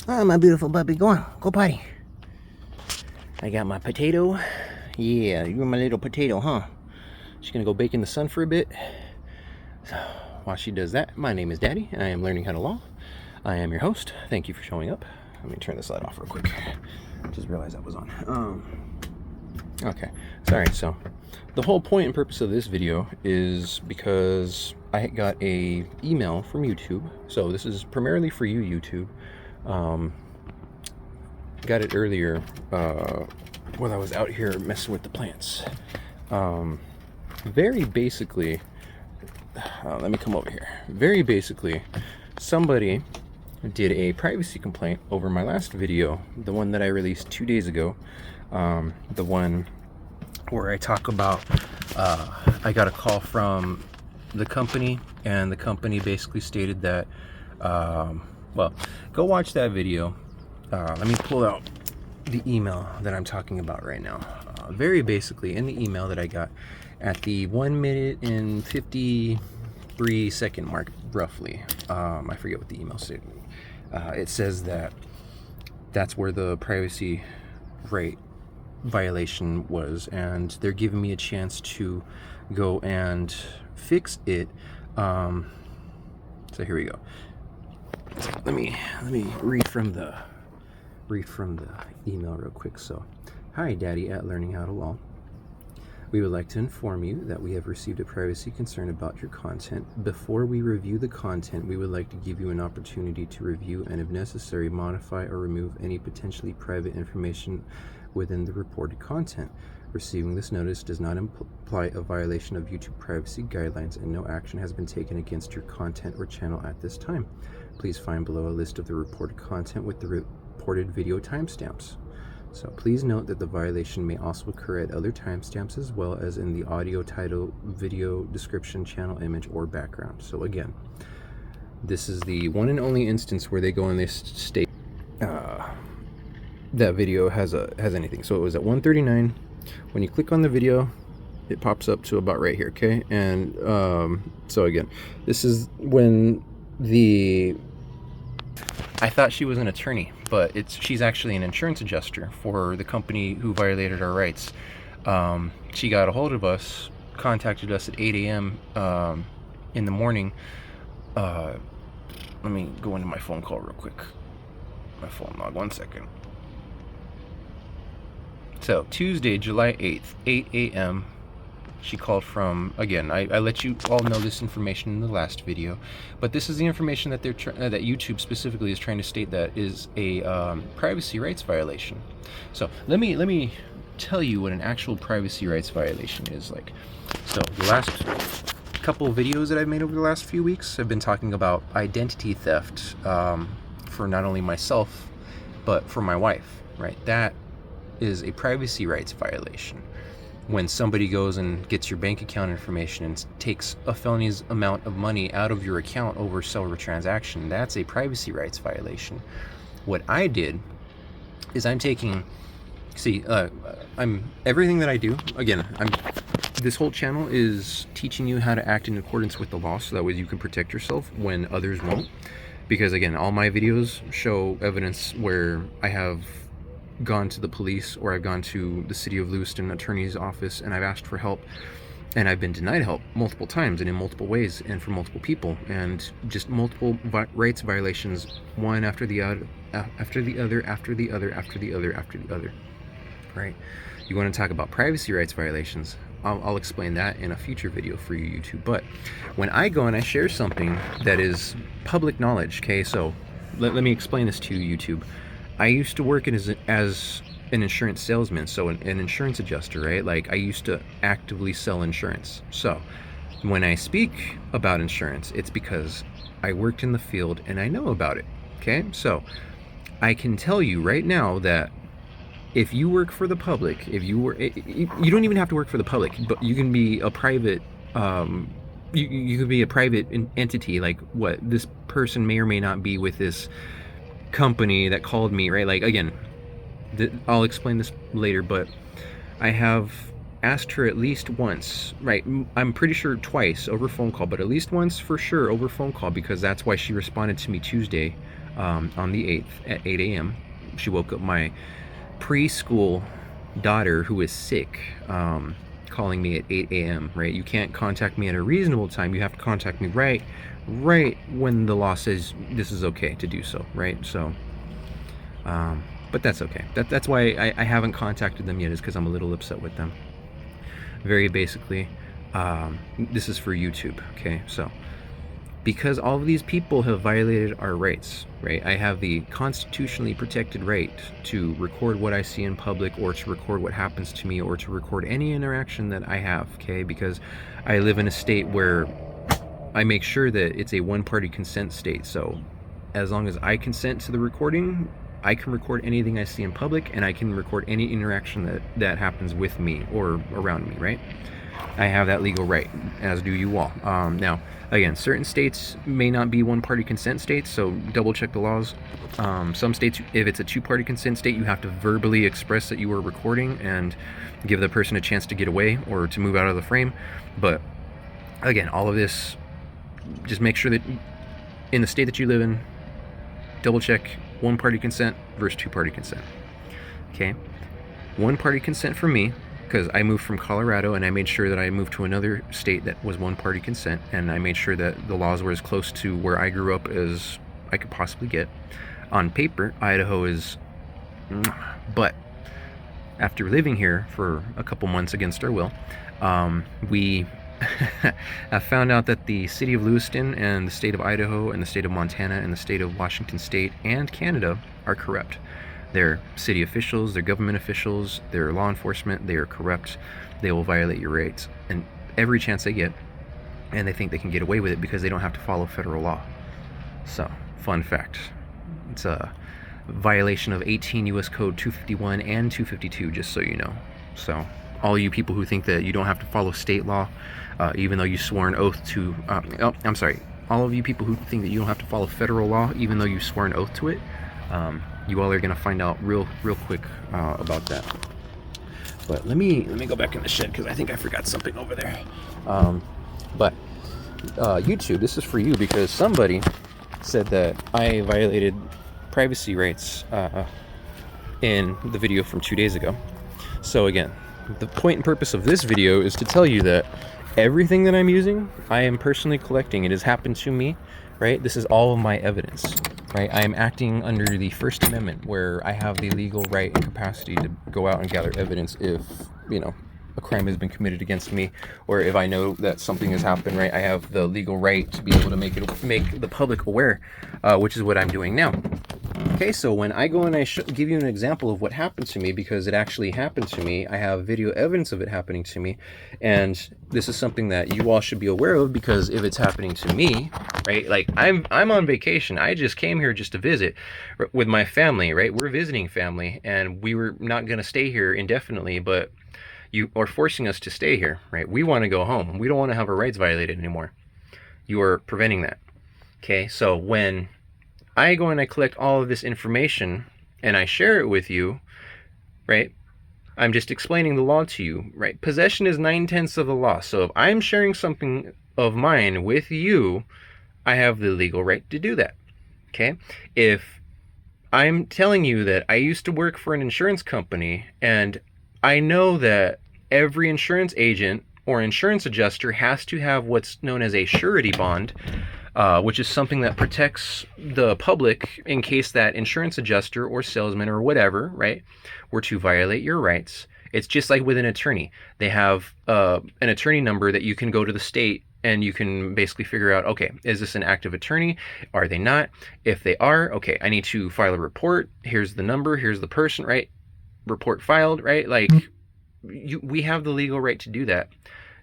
Oh, my beautiful puppy, go on, go potty. I got my potato. Yeah, you're my little potato, huh? She's gonna go bake in the sun for a bit. So, while she does that, my name is Daddy, and I am learning how to law. I am your host. Thank you for showing up. Let me turn this light off real quick. Just realized that was on. Okay, sorry. So, the whole point and purpose of this video is because I got a email from YouTube. So this is primarily for you, YouTube. Got it earlier while I was out here messing with the plants. Very basically, let me come over here. Very basically, somebody did a privacy complaint over my last video, the one that I released 2 days ago, the one where I talk about I got a call from the company, and the company basically stated that well, go watch that video. Let me pull out the email that I'm talking about right now. Very basically, in the email that I got at the 1 minute and 53 second mark, roughly, I forget what the email said. It says that that's where the privacy right violation was, and they're giving me a chance to go and fix it. So here we go. Let me read from the email real quick. So, hi, Daddy at Learning How to Law. We would like to inform you that we have received a privacy concern about your content. Before we review the content, we would like to give you an opportunity to review and, if necessary, modify or remove any potentially private information within the reported content. Receiving this notice does not imply a violation of YouTube privacy guidelines, and no action has been taken against your content or channel at this time. Please find below a list of the reported content with the reported video timestamps. So please note that the violation may also occur at other timestamps, as well as in the audio, title, video, description, channel image, or background. So again, this is the one and only instance where they go and they state that video has anything. So it was at 1:39. When you click on the video, it pops up to about right here, okay? And so again, this is when I thought she was an attorney, but she's actually an insurance adjuster for the company who violated our rights. She got a hold of us, contacted us at 8 a.m. In the morning. Let me go into my phone call real quick. My phone log, 1 second. So Tuesday, July 8th, 8 a.m. She called from, again, I let you all know this information in the last video, but this is the information that that YouTube specifically is trying to state that is a privacy rights violation. So let me tell you what an actual privacy rights violation is like. So the last couple of videos that I've made over the last few weeks have been talking about identity theft for not only myself, but for my wife, right? That is a privacy rights violation. When somebody goes and gets your bank account information and takes a felony's amount of money out of your account over seller transaction, that's a privacy rights violation. What I did is everything that I do, again, this whole channel is teaching you how to act in accordance with the law, so that way you can protect yourself when others won't. Because again, all my videos show evidence where I have gone to the police, or I've gone to the city of Lewiston attorney's office and I've asked for help, and I've been denied help multiple times and in multiple ways and for multiple people, and just multiple rights violations, one after the other, after the other, after the other, after the other, after the other, right? You want to talk about privacy rights violations, I'll explain that in a future video for you, YouTube. But when I go and I share something that is public knowledge, okay, so let me explain this to you, YouTube. I used to work as an insurance salesman, so an insurance adjuster, right? Like, I used to actively sell insurance. So when I speak about insurance, it's because I worked in the field and I know about it, okay? So I can tell you right now that if you work for the public, you don't even have to work for the public, but you can be a private, you could be a private entity, like what this person may or may not be with this company that called me, right? Like, again, I'll explain this later, but I have asked her at least once, right? I'm pretty sure twice over phone call, but at least once for sure over phone call, because that's why she responded to me Tuesday on the 8th at 8 a.m. She woke up my preschool daughter who is sick, calling me at 8 a.m. Right? You can't contact me at a reasonable time. You have to contact me right when the law says this is okay to do so. Right? So, but that's okay. That's why I haven't contacted them yet, is because I'm a little upset with them. Very basically, this is for YouTube. Okay, so because all of these people have violated our rights, right? I have the constitutionally protected right to record what I see in public, or to record what happens to me, or to record any interaction that I have, okay? Because I live in a state where I make sure that it's a one-party consent state. So as long as I consent to the recording, I can record anything I see in public, and I can record any interaction that happens with me or around me, right? I have that legal right, as do you all. Now, again, certain states may not be one-party consent states, so double check the laws. Some states, if it's a two-party consent state, you have to verbally express that you are recording and give the person a chance to get away or to move out of the frame. But again, all of this, just make sure that in the state that you live in, double check one-party consent versus two-party consent. Okay? One-party consent for me, because I moved from Colorado and I made sure that I moved to another state that was one-party consent, and I made sure that the laws were as close to where I grew up as I could possibly get. On paper, Idaho is... But after living here for a couple months against our will, we have found out that the city of Lewiston and the state of Idaho and the state of Montana and the state of Washington State and Canada are corrupt. They're city officials, they're government officials, they're law enforcement, they are corrupt. They will violate your rights and every chance they get, and they think they can get away with it because they don't have to follow federal law. So, fun fact. It's a violation of 18 U.S. Code 251 and 252, just so you know. So, all you people who think that you don't have to follow state law, even though you swore an oath to... all of you people who think that you don't have to follow federal law, even though you swore an oath to it, you all are going to find out real quick about that. But let me go back in the shed, because I think I forgot something over there. But YouTube, this is for you, because somebody said that I violated privacy rights in the video from 2 days ago. So again, the point and purpose of this video is to tell you that everything that I'm using, I am personally collecting. It has happened to me, right? This is all of my evidence, right? I am acting under the First Amendment, where I have the legal right and capacity to go out and gather evidence if, a crime has been committed against me, or if I know that something has happened, right? I have the legal right to be able to make the public aware, which is what I'm doing now. Okay, so when I go and I give you an example of what happened to me, because it actually happened to me, I have video evidence of it happening to me, and this is something that you all should be aware of, because if it's happening to me, right, like I'm on vacation, I just came here just to visit with my family, right? We're visiting family, and we were not going to stay here indefinitely, but you are forcing us to stay here, right? We want to go home. We don't want to have our rights violated anymore. You are preventing that. Okay, so when I go and I collect all of this information and I share it with you, right? I'm just explaining the law to you, right? Possession is 9/10 of the law. So if I'm sharing something of mine with you, I have the legal right to do that. Okay? If I'm telling you that I used to work for an insurance company, and I know that every insurance agent or insurance adjuster has to have what's known as a surety bond, which is something that protects the public in case that insurance adjuster or salesman or whatever, right, were to violate your rights. It's just like with an attorney. They have an attorney number that you can go to the state and you can basically figure out, okay, is this an active attorney? Are they not? If they are, okay, I need to file a report. Here's the number. Here's the person, right? Report filed, right? Like, we have the legal right to do that.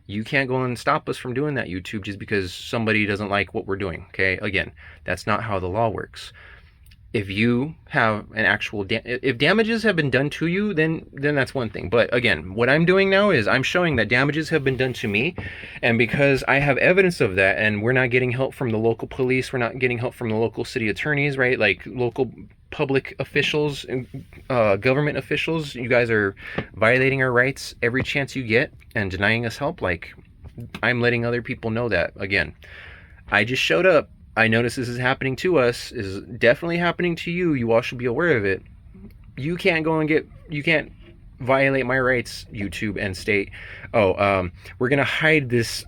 You can't go and stop us from doing that, YouTube, just because somebody doesn't like what we're doing, okay? Again, that's not how the law works. If you have an actual if damages have been done to you, then that's one thing. But again, what I'm doing now is I'm showing that damages have been done to me, and because I have evidence of that, and we're not getting help from the local police, we're not getting help from the local city attorneys, right? Like local public officials and government officials, you guys are violating our rights every chance you get and denying us help. Like, I'm letting other people know that. Again, I just showed up. I notice this is happening to us, is definitely happening to you. You all should be aware of it. You can't you can't violate my rights, YouTube, and state, oh, we're gonna hide this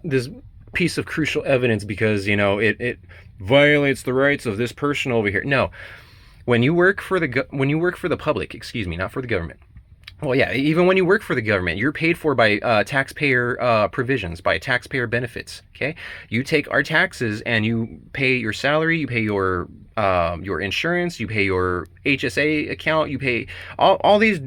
piece of crucial evidence because, you know, it violates the rights of this person over here. No, when you work for the public, excuse me, not for the government. Well, yeah, even when you work for the government, you're paid for by taxpayer provisions, by taxpayer benefits. Okay, you take our taxes and you pay your salary, you pay your insurance, you pay your HSA account, you pay all these,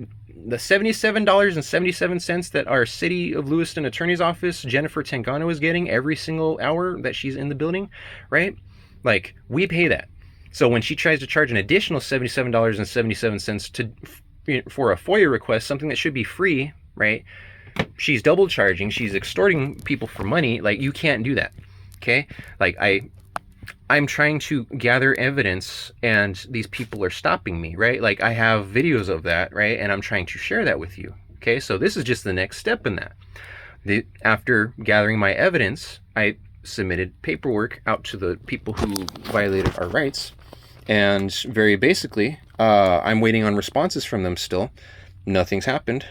the $77.77 that our City of Lewiston Attorney's Office, Jennifer Tangano, is getting every single hour that she's in the building, right? Like, we pay that. So when she tries to charge an additional $77.77 for a FOIA request, something that should be free, right? She's double charging. She's extorting people for money. Like, you can't do that. Okay? Like, I'm trying to gather evidence and these people are stopping me, right? Like, I have videos of that, right? And I'm trying to share that with you. Okay? So this is just the next step in that. After gathering my evidence, I submitted paperwork out to the people who violated our rights. And very basically, I'm waiting on responses from them still. Nothing's happened.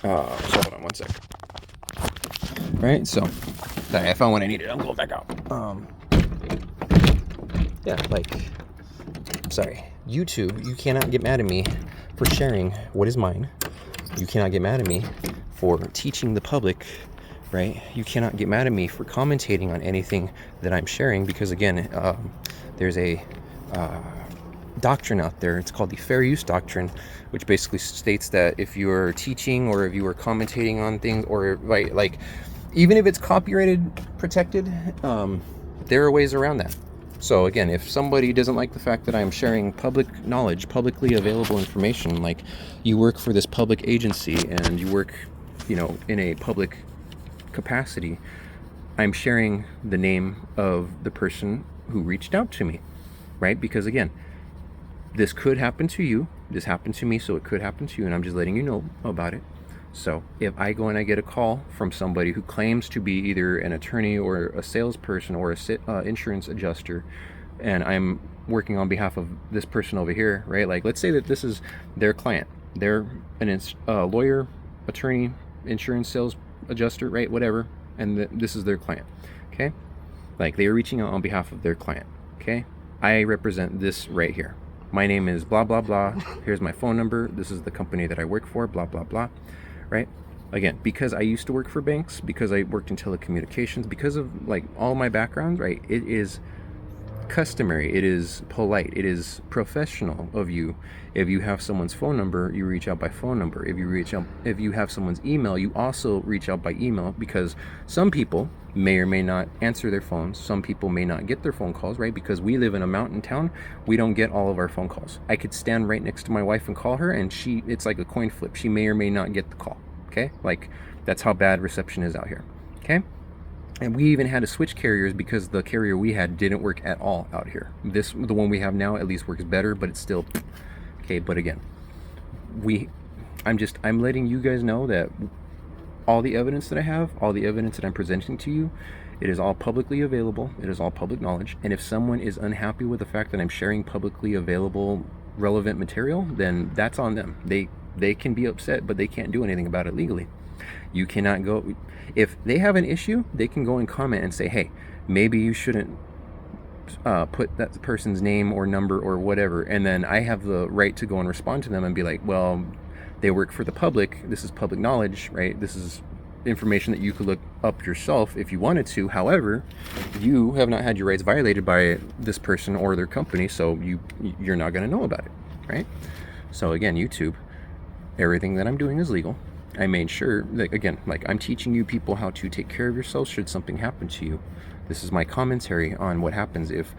So hold on one sec. Right, so sorry, I found what I needed. I'm going back out. Yeah, like, sorry, YouTube, you cannot get mad at me for sharing what is mine. You cannot get mad at me for teaching the public, right? You cannot get mad at me for commentating on anything that I'm sharing, because again, there's a doctrine out there. It's called the fair use doctrine, which basically states that if you're teaching or if you are commentating on things, or like even if it's copyrighted protected, there are ways around that. So again, if somebody doesn't like the fact that I'm sharing public knowledge, publicly available information, like you work for this public agency and you work, you know, in a public capacity, I'm sharing the name of the person who reached out to me, right? Because again, this could happen to you. This happened to me, so it could happen to you, and I'm just letting you know about it. So if I go and I get a call from somebody who claims to be either an attorney or a salesperson or a insurance adjuster, and I'm working on behalf of this person over here, right? Like, let's say that this is their client. They're a lawyer, attorney, insurance sales adjuster, right? Whatever. And this is their client. Okay? Like, they are reaching out on behalf of their client. Okay? I represent this right here. My name is blah, blah, blah. Here's my phone number. This is the company that I work for, blah, blah, blah. Right? Again, because I used to work for banks, because I worked in telecommunications, because of like all my background, right? It is customary, it is polite, it is professional of you. If you have someone's phone number, you reach out by phone number. If you have someone's email, you also reach out by email, because some people may or may not answer their phones. Some people may not get their phone calls, right? Because we live in a mountain town, we don't get all of our phone calls. I could stand right next to my wife and call her, and it's like a coin flip. She may or may not get the call. Okay? Like, that's how bad reception is out here. Okay? And we even had to switch carriers because the carrier we had didn't work at all out here. The one we have now at least works better, but it's still okay. But again, I'm letting you guys know that all the evidence that I have, all the evidence that I'm presenting to you, it is all publicly available. It is all public knowledge. And if someone is unhappy with the fact that I'm sharing publicly available relevant material, then that's on them. They can be upset, but they can't do anything about it legally. You cannot go, if they have an issue, they can go and comment and say, hey, maybe you shouldn't put that person's name or number or whatever. And then I have the right to go and respond to them and be like, well, they work for the public. This is public knowledge, right? This is information that you could look up yourself if you wanted to. However, you have not had your rights violated by this person or their company, so you're not going to know about it, right? So again, YouTube, everything that I'm doing is legal. I made sure that, again, like, I'm teaching you people how to take care of yourselves should something happen to you. This is my commentary on what happens if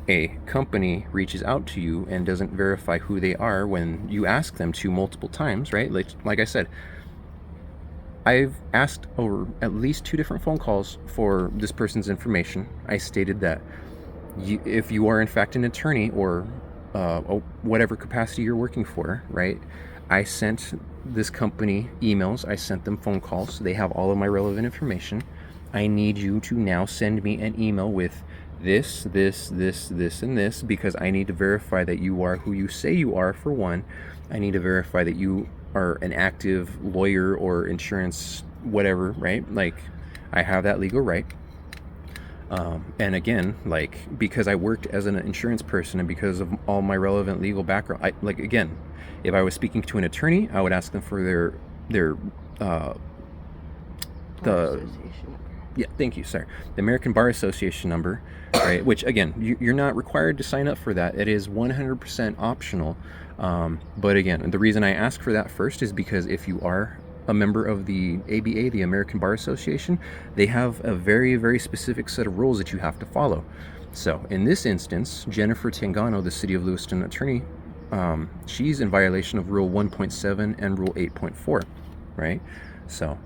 a company reaches out to you and doesn't verify who they are when you ask them to multiple times, right? Like I said, I've asked over at least 2 different phone calls for this person's information. I stated that if you are in fact an attorney or whatever capacity you're working for, right? I sent this company emails, I sent them phone calls. They have all of my relevant information. I need you to now send me an email with this, and this, because I need to verify that you are who you say you are, for one. I need to verify that you are an active lawyer or insurance whatever, right? Like, I have that legal right. And again, like, because I worked as an insurance person and because of all my relevant legal background, again, if I was speaking to an attorney, I would ask them for their yeah, thank you, sorry, the American Bar Association number, right? Which, again, you're not required to sign up for that. It is 100% optional. But again, the reason I ask for that first is because if you are a member of the ABA, the American Bar Association, they have a very, very specific set of rules that you have to follow. So in this instance, Jennifer Tangano, the City of Lewiston attorney, she's in violation of Rule 1.7 and Rule 8.4, right? So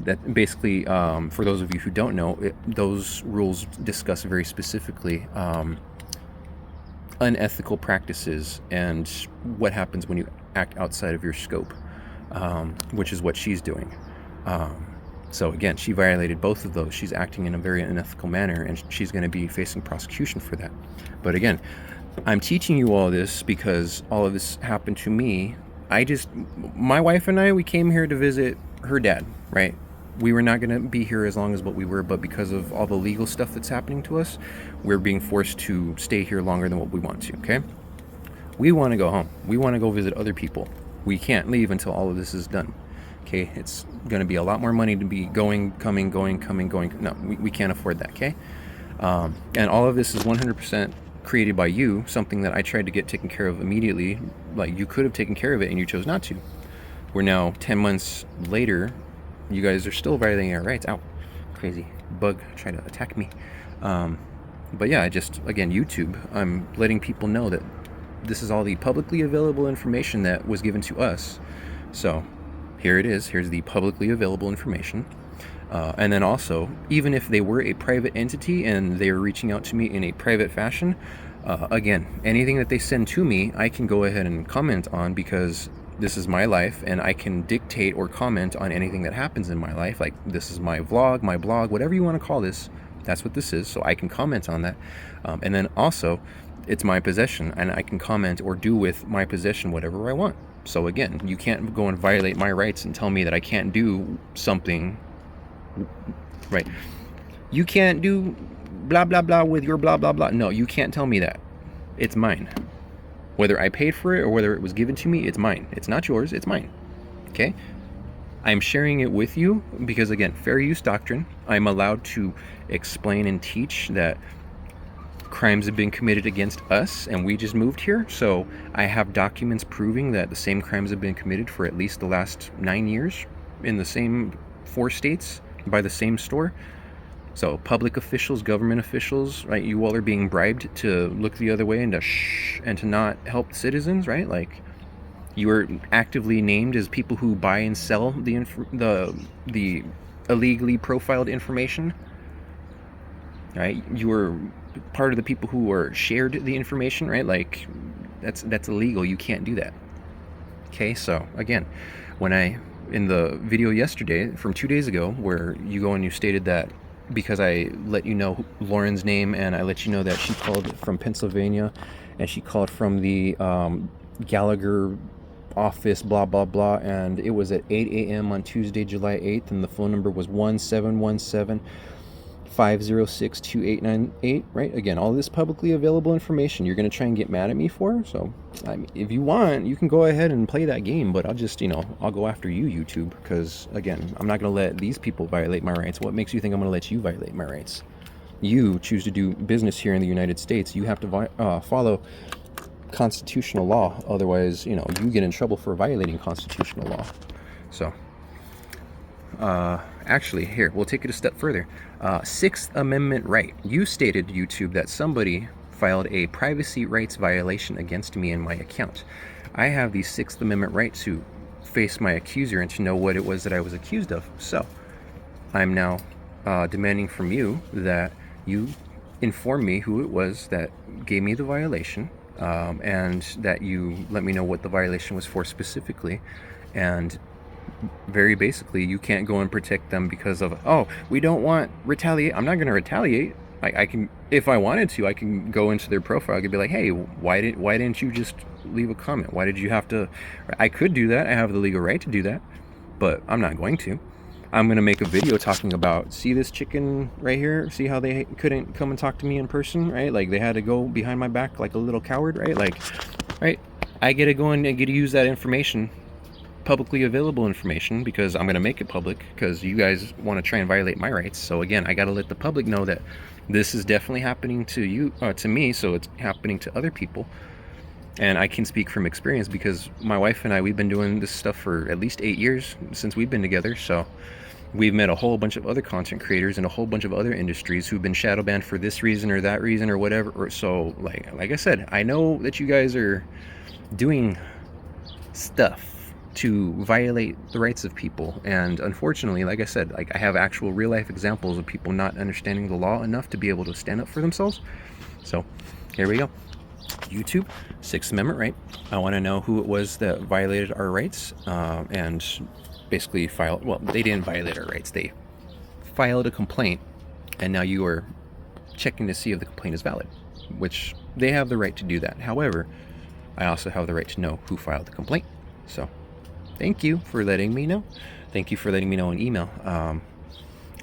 that basically, for those of you who don't know, those rules discuss very specifically unethical practices and what happens when you act outside of your scope, which is what she's doing. So again, she violated both of those. She's acting in a very unethical manner, and she's going to be facing prosecution for that. But again, I'm teaching you all this because all of this happened to me. My wife and I, we came here to visit her dad, right? We were not going to be here as long as what we were, but because of all the legal stuff that's happening to us, we're being forced to stay here longer than what we want to, okay? We want to go home. We want to go visit other people. We can't leave until all of this is done, okay? It's going to be a lot more money to be going, coming. No, we can't afford that, okay? And all of this is 100% created by you, something that I tried to get taken care of immediately. Like, you could have taken care of it and you chose not to. We're now 10 months later. You guys are still violating our rights. Ow, crazy bug trying to attack me. But yeah, again, YouTube, I'm letting people know that this is all the publicly available information that was given to us. So here it is. Here's the publicly available information. And then also, even if they were a private entity and they were reaching out to me in a private fashion, again, anything that they send to me, I can go ahead and comment on, because this is my life and I can dictate or comment on anything that happens in my life. Like, this is my vlog, my blog, whatever you want to call this. That's what this is. So I can comment on that. And then also, it's my possession, and I can comment or do with my possession whatever I want. So again, you can't go and violate my rights and tell me that I can't do something, right? You can't do blah, blah, blah with your blah, blah, blah. No, you can't tell me that. It's mine. Whether I paid for it or whether it was given to me, it's mine. It's not yours, it's mine. Okay? I'm sharing it with you because, again, fair use doctrine. I'm allowed to explain and teach that crimes have been committed against us, and we just moved here. So I have documents proving that the same crimes have been committed for at least the last 9 years in the same 4 states by the same store. So public officials, government officials, right? You all are being bribed to look the other way and to not help citizens, right? Like, you are actively named as people who buy and sell the illegally profiled information, right? You are part of the people who are shared the information, right? Like, that's illegal. You can't do that. Okay, so again, in the video yesterday from 2 days ago, where you go and you stated that because I let you know Lauren's name, and I let you know that she called from Pennsylvania, and she called from the Gallagher office, blah, blah, blah, and it was at 8 a.m. on Tuesday, July 8th, and the phone number was 1717-506-2898, right? Again, all this publicly available information you're going to try and get mad at me for. So, I mean, if you want, you can go ahead and play that game, but I'll just, I'll go after you, YouTube, because, again, I'm not going to let these people violate my rights. What makes you think I'm going to let you violate my rights? You choose to do business here in the United States. You have to follow constitutional law. Otherwise, you get in trouble for violating constitutional law. So, actually, here, we'll take it a step further. Sixth Amendment right. You stated, YouTube, that somebody filed a privacy rights violation against me in my account. I have the Sixth Amendment right to face my accuser and to know what it was that I was accused of. So, I'm now demanding from you that you inform me who it was that gave me the violation, and that you let me know what the violation was for specifically, and very basically, you can't go and protect them because of, oh, we don't want retaliate. I'm not going to retaliate. I can, if I wanted to, I can go into their profile. I could be like, hey, why didn't you just leave a comment? Why did you have to? I could do that. I have the legal right to do that, but I'm not going to. I'm going to make a video talking about, see this chicken right here? See how they couldn't come and talk to me in person, right? Like they had to go behind my back like a little coward, right? Like, right? I get to go in and get to use that information, publicly available information, because I'm going to make it public because you guys want to try and violate my rights. So again, I got to let the public know that this is definitely happening to you, to me, so it's happening to other people. And I can speak from experience because my wife and I, we've been doing this stuff for at least 8 years since we've been together. So we've met a whole bunch of other content creators in a whole bunch of other industries who've been shadow banned for this reason or that reason or whatever. So like I said, I know that you guys are doing stuff to violate the rights of people, and unfortunately, like I said, like I have actual real life examples of people not understanding the law enough to be able to stand up for themselves. So here we go. YouTube, Sixth Amendment right. I want to know who it was that violated our rights, and basically filed, well, they didn't violate our rights, they filed a complaint, and now you are checking to see if the complaint is valid, which they have the right to do that. However, I also have the right to know who filed the complaint. So thank you for letting me know. Thank you for letting me know in email.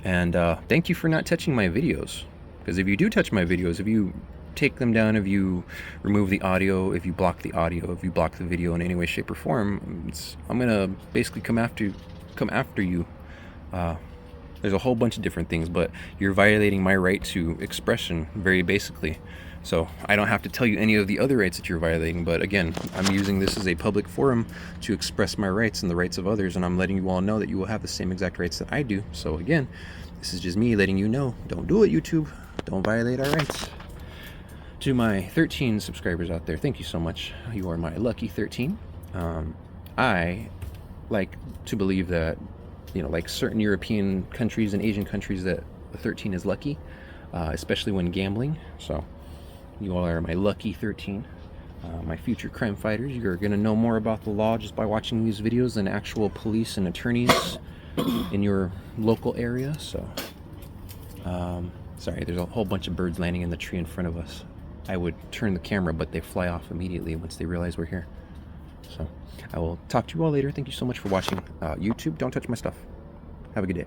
And thank you for not touching my videos. Because if you do touch my videos, if you take them down, if you remove the audio, if you block the audio, if you block the video in any way, shape, or form, I'm gonna basically come after you. There's a whole bunch of different things, but you're violating my right to expression, very basically. So I don't have to tell you any of the other rights that you're violating, but again, I'm using this as a public forum to express my rights and the rights of others, and I'm letting you all know that you will have the same exact rights that I do. So again, this is just me letting you know, don't do it, YouTube. Don't violate our rights. To my 13 subscribers out there, thank you so much. You are my lucky 13. I like to believe that, you know, like certain European countries and Asian countries, that the 13 is lucky, especially when gambling. So you all are my lucky 13. My future crime fighters, you're going to know more about the law just by watching these videos than actual police and attorneys in your local area. So, sorry, there's a whole bunch of birds landing in the tree in front of us. I would turn the camera, but they fly off immediately once they realize we're here. So I will talk to you all later. Thank you so much for watching. YouTube, don't touch my stuff. Have a good day.